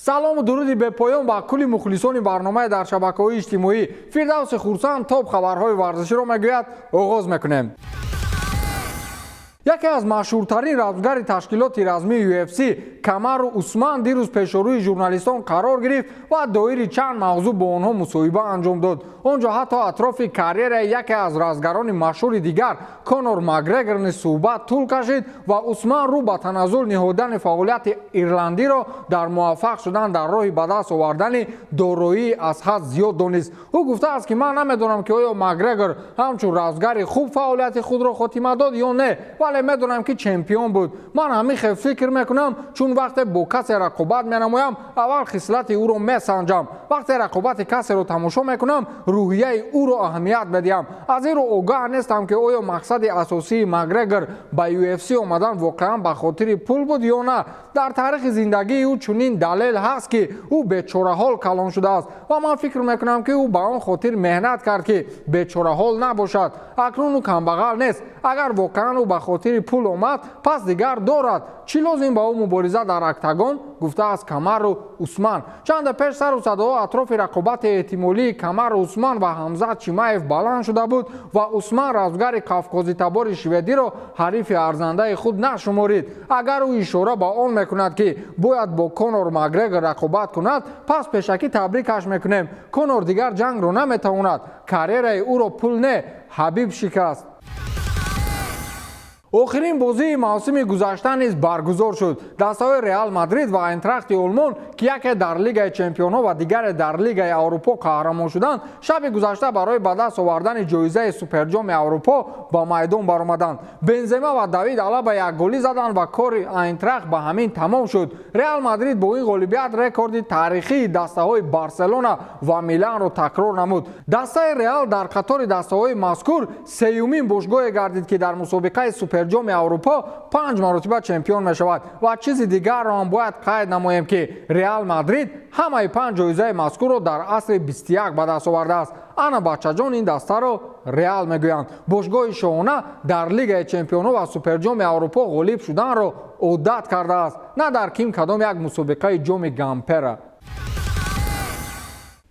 салому дуруди бепоён ба кулли мухлисони барномаи дар шабакаҳои иҷтимоӣ. Фирдавси Хурсанд топ хабарҳои варзиширо мегӯяд. оғоз мекунем. яке аз машҳуртарин равзгари ташкилоти размии UFC Камару Усман дирӯз пешорӯи журналистон қарор гирифт ва доири чанд мавзӯъ бо онҳо мусоҳиба анҷом дод. он ҷо ҳатто атрофи карьераи яке аз равзгарони машҳури дигар Конор Макгрегор низ суҳбат тӯл кашид ва Усман рӯ ба таназзул ниҳодани фаъолияти ирландиро дар муваффақ шудан дар роҳи ба даст овардани дороии аз ҳад зиёд донист. ӯ гуфтааст ки ман намедонам ки оё Макгрегор ҳамчун равзгари хуб фаъолияти худро хотима дод ё не, вале медонам ки чемпион буд. ман ҳамихе фикр мекунам, чун вақте бо касе рақобат менамоям, аввал хислати ӯро месанҷам. вақте рақобати касеро тамошо мекунам, рӯҳияи ӯро аҳамият медиҳам. аз инро огаҳ нестам ки оё мақсади асосии Макгрегор ба UFC омадан воқеан ба хотири пул буд ё на. дар таърихи зиндагии ӯ чунин далел ҳаст ки ӯ бечораҳол калон шудааст ва ман фикр мекунам ки ӯ ба он хотир меҳнат кард ки бечораҳол набошад. акнун ӯ камбағал нест. агар воқеан ӯ ба хотири пул омад, пас дигар дорад. чӣ лозим ба ӯ мубориза дар октагон? гуфтааст Камару Усман. чанда пеш сару садоҳо атрофи рақобати эҳтимолии Камару Усман ва Ҳамзат Чимаев баланд шуда буд ва Усман равзгари кавқозитабори шведиро ҳарифи арзандаи худ нашуморид. агар ӯ ишора ба он мекунад ки бояд бо Конор Макгрегор рақобат кунад, пас пешакӣ табрикаш мекунем. Конор дигар ҷангро наметавонад. карьераи ӯро пул не, Ҳабиб шикаст. охирин бозии мавсими гузашта низ баргузор шуд. дастаҳои Реал Мадрид ва Айнтрахти Олмон ки яке дар Лигаи Чемпионҳо ва дигаре дар Лигаи Аврупо қаҳрамон шуданд, шаби гузашта барои ба даст овардани ҷоизаи Суперҷоми Аврупо ба майдон баромаданд. Бензема ва Давид Алаба як голӣ заданд ва кори Айнтрахт ба ҳамин тамом шуд. Реал Мадрид бо ин ғолибият рекорди таърихии дастаҳои Барселона ва Миланро такрор намуд. дастаи Реал дар қатори дастаҳои мазкур сеюмин бошгоҳе гардид ки дар мусобиқаи Суперҷоми Аврупо 5 маротиба чемпион мешавад ва чизи дигарро ҳам бояд қайд намоем ки Реал Мадрид ҳамаи 5 ҷоизаи мазкурро дар асри 21 ба даст овардааст. ана бачаҷон ин дастаро Реал мегӯянд. бошгоҳи шоҳона дар Лигаи Чемпионҳо ва Суперҷоми Аврупо ғолиб шуданро одат кардааст, на дар ким кадом як мусобиқаи ҷоми Гампера.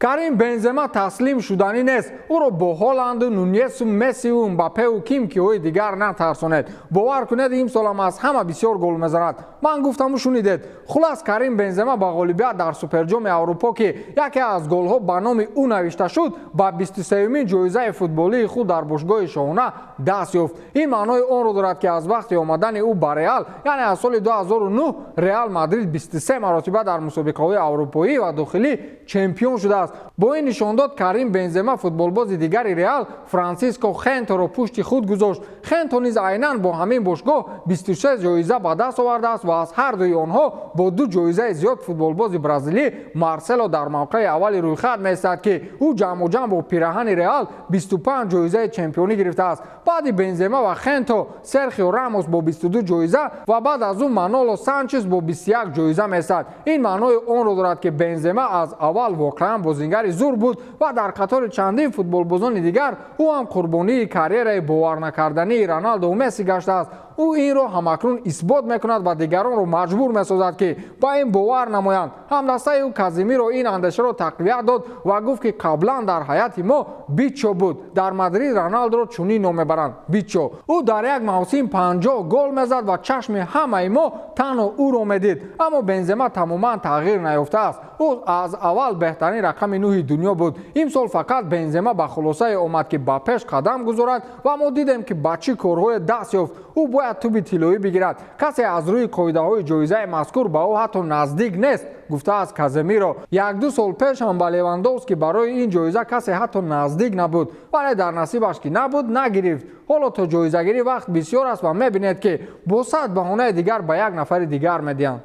Карим Бензема таслим шуданӣ нест. ӯро бо Ҳоланду, Нуньесу, Мессиу, Мбаппеу ким киҳои дигар натарсонед. бовар кунед ин солам аз ҳама бисёр гол мезанад. ман гуфтаму шунидед. хулас Карим Бензема ба ғолибият дар Суперҷоми Аврупо ки яке аз голҳо ба номи ӯ навишта шуд, ба 23-юмин ҷоизаи футболии худ дар бошгоҳи шоҳона даст ёфт. ин маънои онро дорад ки аз вақти омадани ӯ ба Реал, яъне аз соли 2009, Реал Мадрид 23 маротиба дар мусобиқаҳои аврупоӣ ва дохилӣ чемпион шудааст. бо ин нишондод Карим Бензема футболбози дигари Реал Франсиско Хенторо пушти худ гузошт. Хенто низ айнан бо ҳамин бошгоҳ 26 ҷоиза ба даст овардааст ва аз ҳардуи онҳо бо 2 ҷоизаи зиёд футболбози бразилӣ Марсело дар мавқеи аввали рӯйхат меистад ки ӯ ҷамъоҷамъ бо пираҳани Реал 25 ҷоизаи чемпионӣ гирифтааст. баъди Бензема ва Хенто Серхио Рамос бо 22 ҷоиза ва баъд аз ӯ Маноло Санчес бо 21 ҷоиза меистад. ин маънои онро дорад ки Бензема аз аввал воқеан бозингари зур буд ва дар қатори чандин футболбозони дигар ӯ ҳам қурбонии карьераи боварнакардании Роналду ва Месси гаштааст. ӯ инро ҳамакнун исбот мекунад ва дигаронро маҷбур месозад ки ба ин бовар намоянд. ҳамдастаи ӯ Казимиро ин андешаро тақвият дод ва гуфт ки қаблан дар ҳайати мо Бичо буд. дар Мадрид Роналдуро чунин ном мебаранд: Бичо. ӯ дар як мавсим 50 гол мезад ва чашми ҳамаи мо танҳо ӯро медид. аммо Бензема тамоман тағйир наёфтааст. ӯ аз аввал беҳтарин рақами 9 дунё буд. имсол фақат Бензема ба хулосае омад ки ба пеш қадам гузорад ва мо дидем ки ба чӣ корҳое даст ёфт. ӯ бояд туби тиллоӣ бигирад. касе аз рӯи қоидаҳои ҷоизаи мазкур ба ӯ ҳатто наздик нест, гуфтааст Каземиро. 1-2 сол пеш ҳам ба Левандовски барои ин ҷоиза касе ҳатто наздик набуд, вале дар насибаш ки набуд, нагирифт. ҳоло то ҷоизагирӣ вақт бисёр аст ва мебинед ки бо 100 баҳонаи дигар ба як нафари дигар медиҳанд.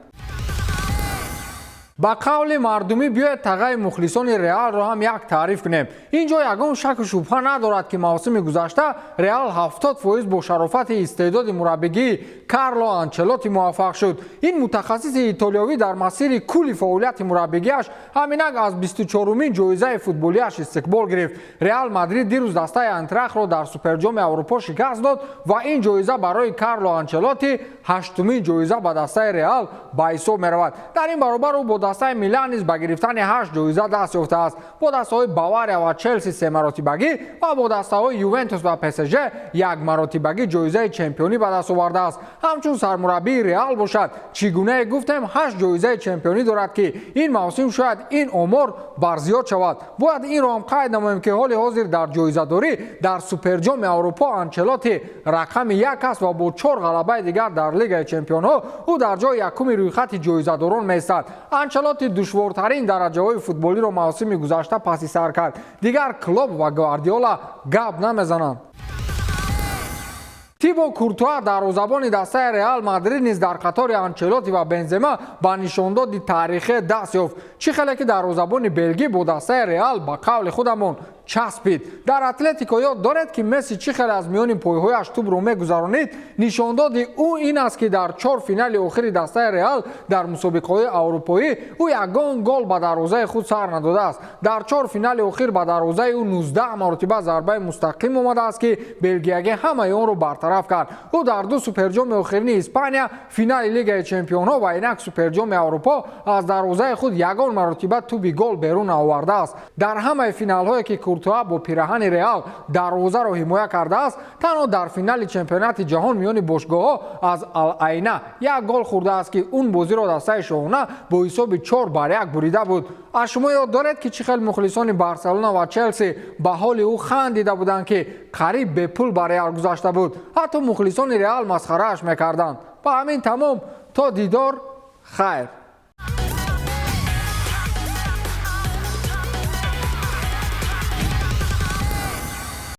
ба қавли мардумӣ биёед тағаи мухлисони Реалро ҳам як таъриф кунем. ин ҷо ягон шаку шубҳа надорад ки мавсими гузашта Реал 70% бо шарофати истеъдоди мураббигии Карло Анчелоти муваффақ шуд. ин мутахассиси итолиёвӣ дар масири кулли фаъолияти мураббигиаш ҳаминак аз 24-умин ҷоизаи футболиаш истиқбол гирифт. Реал Мадрид дирӯз дастаи Айнтрахтро дар Суперҷоми Аврупо шикаст дод ва ин ҷоиза барои Карло Анчелоти 8-умин ҷоиза ба дастаи Реал ба ҳисоб меравад. дар ин баробар ӯ бо дастаи Милан низ ба гирифтани 8 ҷоиза даст ёфтааст. Бо дастаҳои Бавария ва Челси 3 маротибагӣ ва бо дастаҳои Ювентус ва ПСЖ 1 маротибагӣ ҷоизаи чемпионӣ ба даст овардааст. ҳамчун сармураббии Реал бошад, чӣ гуна гуфтем 8 ҷоизаи чемпионӣ дорад ки ин мавсим шояд ин омор барзиёд шавад. Бояд инро ҳам қайд намоем ки ҳоли ҳозир дар ҷоизадорӣ дар Суперҷоми Аврупо Анчелоти рақами 1 аст ва бо 4 ғалабаи дигар дар Лигаи Чемпионҳо ӯ дар ҷои якуми рӯйхати ҷоизадорон меистад. Анчелоти душвортарин дараҷаҳои футболиро мавсими гузашта паси сар кард. Дигар Клоп ва Гвардиола гап намезананд. Тибо Куртуа дарвозабони дастаи Реал Мадрид низ дар қатори Анчелоти ва Бензема ба нишондоди таърихӣ даст ёфт. Чӣ хеле ки дарвозабони Белгӣ бо дастаи Реал ба қавли худамон часпид. Дар Атлетико ёд доред ки Месси чӣ хеле аз миёни пойҳояш тӯбро мегузаронид. Нишондоди ӯ ин аст ки дар 4 финали охири дастаи Реал дар мусобиқаҳои аврупоӣ ӯ ягон гол ба дарвозаи худ сар надодааст. Дар 4 финали охир ба дарвозаи ӯ 19 маротиба зарбаи мустақим омадааст ки белгиягӣ ҳамаи онро бартараф кард. ӯ дар 2 суперҷоми охирини Испания, финали Лигаи Чемпионҳо ва инак суперҷоми Аврупо аз дарвозаи худ ягон маротиба тӯби гол берун овардааст. Дар ҳамаи финалҳое ки Куртуа бо пираҳани Реал дарвозаро ҳимоя кардааст, танҳо дар финали чемпионати ҷаҳон миёни бошгоҳҳо аз Ал-Айна 1 гол хӯрдааст ки он бозиро дастаи шоҳона бо ҳисоби 4-1 бурида буд. аз шумо ёд доред ки чӣ хел мухлисони Барселона ва Челси ба ҳоли ӯ хандида буданд ки қариб бепул ба Реал гузашта буд. ҳатто мухлисони Реал масхарааш мекарданд. ба ҳамин тамом то дидор хайр.